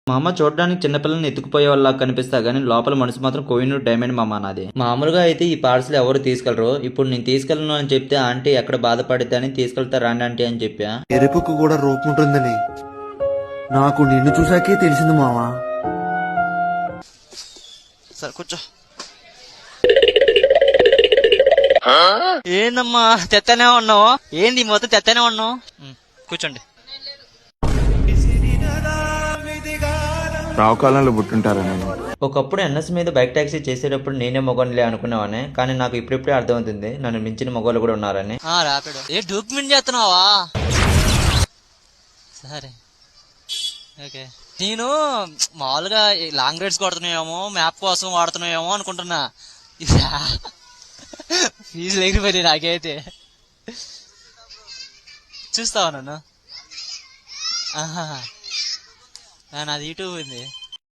మా అమ్మ చూడడానికి చిన్నపిల్లల్ని ఎత్తుకుపోయే వాళ్ళ కనిపిస్తా గానీ లోపల మనసు మాత్రం కోహినూర్ డైమండ్ మా అమ్మ నాది. మామూలుగా అయితే ఈ పార్సల్ ఎవరు తీసుకెళ్లరు. ఇప్పుడు నేను తీసుకెళ్ళను అని చెప్తే ఆంటీ ఎక్కడ బాధపడిద్దని తీసుకెళ్తా రాండి ఆంటీ అని చెప్పా. ఎరుపుకు కూడా రూపం ఉంటుందని నాకు నిన్ను చూసాకే తెలిసింది మావా. సరే కూర్చో. ఏందమ్మా తెత్తనే ఉన్నావు? ఏంది మొత్తం తెత్తనే ఉన్నావు? కూర్చోండి. రావుకాలంలో పుట్టుంటారా నేను? ఒకప్పుడు ఎన్ఎస్ మీద బైక్ టాక్సీ చేసేటప్పుడు నేనే మొగోనిలే అనుకునేవానే, కానీ నాకు ఇప్పుడిప్పుడే అర్థమవుతుంది నన్ను మించిన మొగోళ్ళు కూడా ఉన్నారని. రాపిడు ఏ డాక్యుమెంట్ చేస్తున్నావా? సరే ఓకే. నేను మామూలుగా లాంగ్ రైడ్స్ కొడుతున్నాయేమో, మ్యాప్ కోసం వాడుతున్నాయేమో అనుకుంటున్నా. ఫీజు లేకపోతే నాకైతే చూస్తావా నన్ను? నాది యూట్యూబ్ ఉంది.